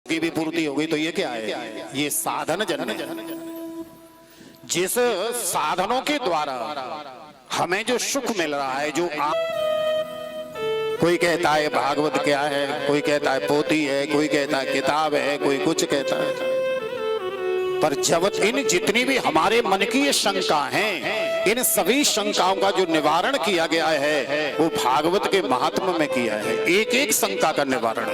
की भी पूर्ति हो गई तो ये क्या है? ये साधन जन्य। जिस साधनों के द्वारा हमें जो सुख मिल रहा है, जो कोई कहता है भागवत क्या है, कोई कहता है पोथी है, कोई कहता है किताब है, कोई कुछ कहता है। पर जब इन जितनी भी हमारे मन की ये शंका हैं, इन सभी शंकाओं का जो निवारण किया गया है वो भागवत के महात्म्य में किया है। एक एक शंका का निवारण।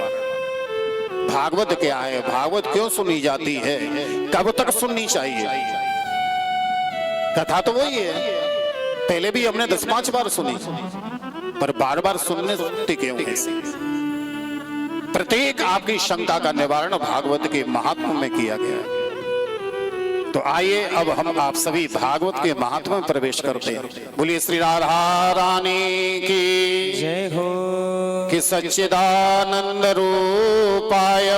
भागवत क्या है, भागवत क्यों सुनी जाती है, कब तक सुननी चाहिए? कथा तो वही है, पहले भी हमने 10-5 बार सुनी, पर बार बार सुनने क्यों ऐसे? प्रत्येक आपकी शंका का निवारण भागवत के महात्म्य में किया गया है। तो आइए अब हम आप सभी भागवत के महात्म्य में प्रवेश करते हैं। बोलिए श्री राधा रानी की जय हो। कि सच्चिदानंद रूपाय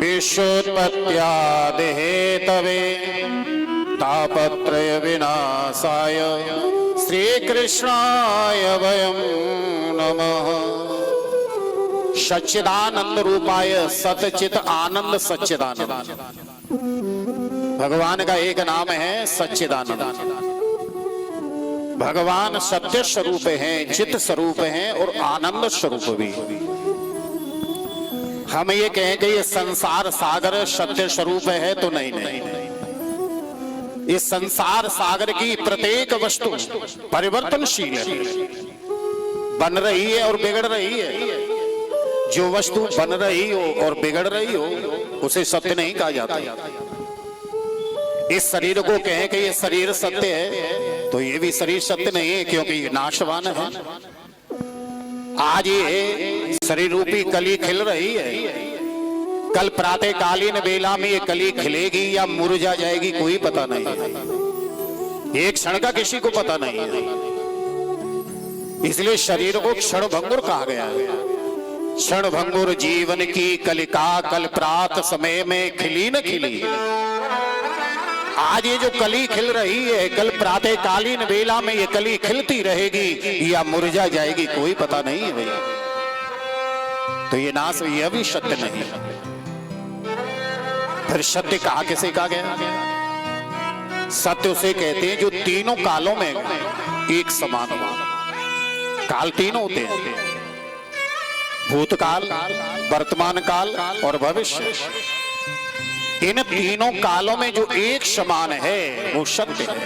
विश्वोत्पत्त्यादि हेतवे तापत्रय विनाशाय श्री कृष्णाय वयं नमः। सच्चिदानंद रूपाय, सतचित आनंद सच्चिदानंद। भगवान का एक नाम है सच्चिदानंद। भगवान सत्य स्वरूप हैं, चित स्वरूप हैं और आनंद स्वरूप भी। हम ये कहें कि ये संसार सागर सत्य स्वरूप है तो नहीं। इस संसार सागर की प्रत्येक वस्तु परिवर्तनशील है, बन रही है और बिगड़ रही है। जो वस्तु बन रही हो और बिगड़ रही हो उसे सत्य नहीं कहा जाता। इस शरीर को कहें कि ये शरीर सत्य है तो ये भी शरीर सत्य नहीं है, क्योंकि ये नाशवान है। आज ये शरीर रूपी कली खिल रही है, कल प्रातःकालीन बेला में ये कली खिलेगी या मुरझा जाएगी कोई पता नहीं। एक क्षण का किसी को पता नहीं है। इसलिए शरीर को क्षण भंगुर कहा गया है। क्षण भंगुर जीवन की कलिका कल प्रात समय में खिली न खिली। आज ये जो कली खिल रही है, कल प्रातःकालीन बेला में ये कली खिलती रहेगी या मुरझा जाएगी कोई पता नहीं है भैया। तो ये नाश यह भी सत्य नहीं है। फिर सत्य कहा किसे कहा गया? सत्य उसे कहते हैं जो तीनों कालों में एक समान हो। काल तीनों होते हैं, भूतकाल, वर्तमान काल और भविष्य। इन तीनों कालों में जो एक समान है वो सत्य है।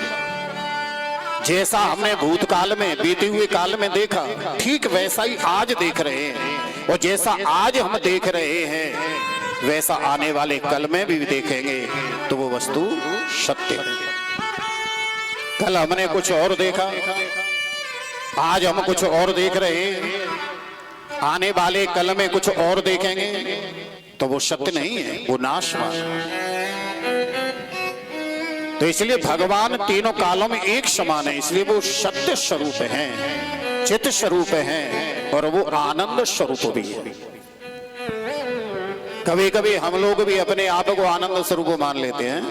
जैसा हमने भूतकाल में बीते हुए काल में देखा, ठीक वैसा ही आज देख रहे हैं, और जैसा आज हम देख रहे हैं वैसा आने वाले कल में भी देखेंगे तो वो वस्तु सत्य है। कल हमने कुछ और देखा, आज हम कुछ और देख रहे हैं, आने वाले कल में कुछ और देखेंगे तो वो सत्य नहीं है, वो नाशवान है। तो इसलिए भगवान तीनों कालों में एक समान है, इसलिए वो सत्य स्वरूप हैं, चित स्वरूप हैं और वो आनंद स्वरूप भी है। कभी कभी हम लोग भी अपने आप को आनंद स्वरूप मान लेते हैं।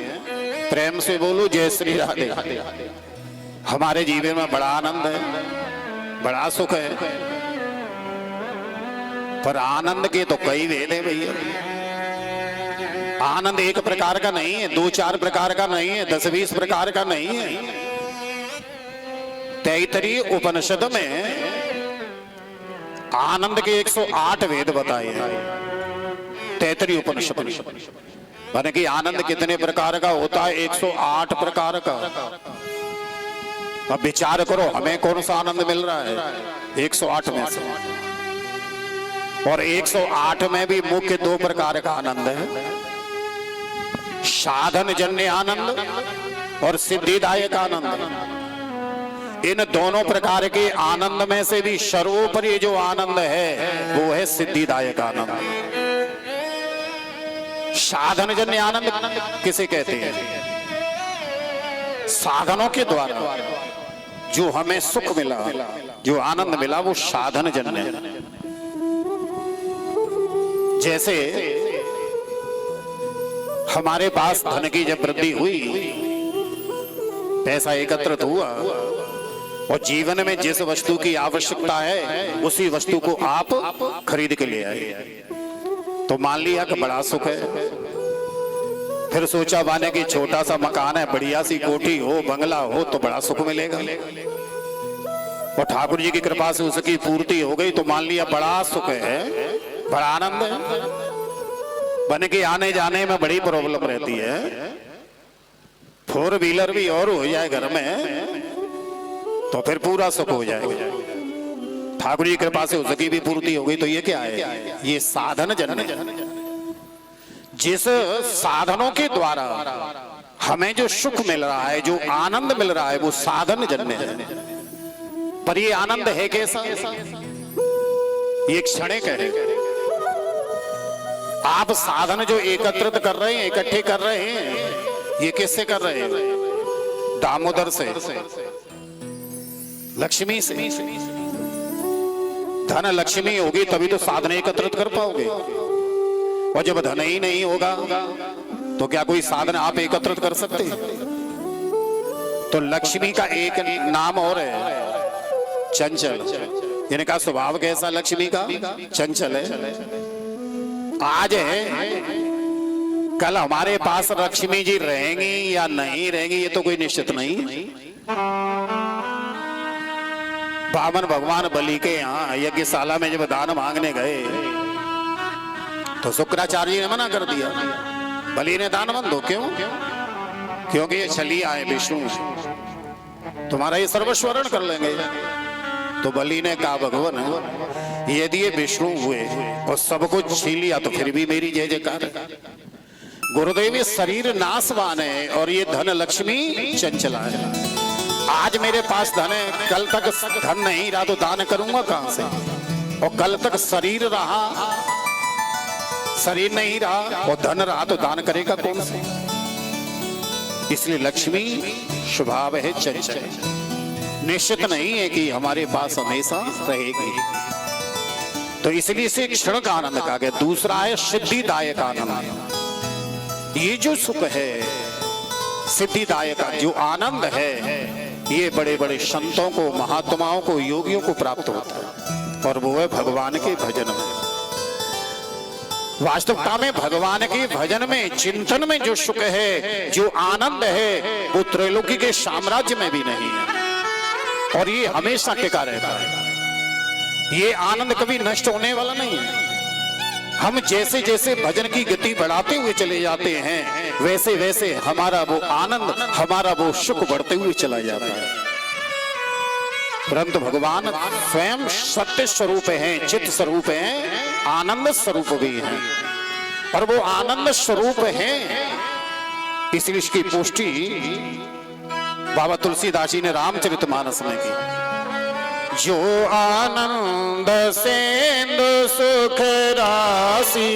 प्रेम से बोलो जय श्री राधे। हमारे जीवन में बड़ा आनंद है, बड़ा सुख है, पर आनंद के तो कई भेद है भैया। आनंद एक प्रकार का नहीं है, 2-4 प्रकार का नहीं है, 10-20 प्रकार का नहीं है। तैत्तरीय उपनिषद में आनंद के 108 वेद बताए हैं। तैत्तरीय उपनिषद माने कि आनंद कितने प्रकार का होता है? 108 प्रकार का। अब विचार करो हमें कौन सा आनंद मिल रहा है 108 में से। और 108 में भी मुख्य 2 प्रकार का आनंद है, साधन जन्य आनंद और सिद्धिदायक आनंद। इन दोनों प्रकार के आनंद में से भी सर्वोपरि जो आनंद है वो है सिद्धिदायक आनंद। साधन जन्य आनंद किसे कहते हैं? साधनों के द्वारा जो हमें सुख मिला, जो आनंद मिला वो साधन जन्य है। जैसे हमारे पास धन की जब वृद्धि हुई, पैसा एकत्रित हुआ और जीवन में जिस वस्तु की आवश्यकता है उसी वस्तु को आप खरीद के ले आए। तो मान लिया कि बड़ा सुख है। फिर सोचा बाने कि छोटा सा मकान है, बढ़िया सी कोठी हो, बंगला हो तो बड़ा सुख मिलेगा। और ठाकुर जी की कृपा से उसकी पूर्ति हो गई तो मान लिया बड़ा सुख है, बड़ा आनंद है। बन के आने जाने में बड़ी प्रॉब्लम रहती है। 4 व्हीलर भी और हो जाए घर में तो फिर पूरा सुख हो जाएगा। ठाकुर जी की कृपा से उसकी भी पूर्ति हो गई। तो ये क्या है? ये साधन जन्य। जिस साधनों के द्वारा हमें जो सुख मिल रहा है, जो आनंद मिल रहा है, वो साधन जन्य है। पर ये आनंद है कैसा? ये क्षणिक है। आप साधन जो एकत्रित कर रहे हैं, इकट्ठे कर रहे हैं, ये किससे कर रहे हैं? दामोदर से, लक्ष्मी से। धन लक्ष्मी होगी तभी तो साधन एकत्रित कर पाओगे। और जब धन ही नहीं होगा तो क्या कोई साधन आप एकत्रित कर सकते हैं? तो लक्ष्मी का एक नाम और है, चंचल। यानी का स्वभाव कैसा लक्ष्मी का? चंचल है। आज है, कल हमारे पास लक्ष्मी जी रहेंगी या नहीं रहेंगी ये तो कोई निश्चित नहीं। बामन भगवान बलि के यहाँ यज्ञशाला में जब दान मांगने गए तो शुक्राचार्य जी ने मना कर दिया। बलि ने दान बंद हो। क्यों? क्योंकि ये छली आए विष्णु, तुम्हारा ये सर्वस्वरण कर लेंगे। तो बलि ने कहा भगवान यदि ये विष्णु हुए और सब कुछ छीन लिया तो फिर भी मेरी जय जयकार है। गुरुदेव ये शरीर नाशवान है और ये धन लक्ष्मी चंचला है। आज मेरे पास धन है, कल तक धन नहीं रहा तो दान करूंगा कहां से? और कल तक शरीर रहा, शरीर नहीं रहा और धन रहा तो दान करेगा कौन से? इसलिए लक्ष्मी स्वभाव है चंचल, निश्चित नहीं है कि हमारे पास हमेशा रहेगी। तो इसलिए इसे क्षण का आनंद कहा गया। दूसरा है सिद्धिदायक आनंद। ये जो सुख है सिद्धिदायक जो आनंद है, ये बड़े बड़े संतों को, महात्माओं को, योगियों को प्राप्त होता है और वो है भगवान के भजन में। वास्तविकता में भगवान के भजन में, चिंतन में जो सुख है, जो आनंद है, वो त्रैलोकी के साम्राज्य में भी नहीं है और ये हमेशा टिका रहता है। ये आनंद कभी नष्ट होने वाला नहीं है। हम जैसे जैसे भजन की गति बढ़ाते हुए चले जाते हैं वैसे वैसे हमारा वो आनंद, हमारा वो सुख बढ़ते हुए चला जाता है। परंतु भगवान स्वयं सत्य स्वरूप हैं, चित्त स्वरूप हैं, आनंद स्वरूप भी हैं और वो आनंद स्वरूप हैं। इसलिए इसकी पुष्टि बाबा तुलसीदास जी ने रामचरितमानस में की। जो आनंद सेंदु सुख राशि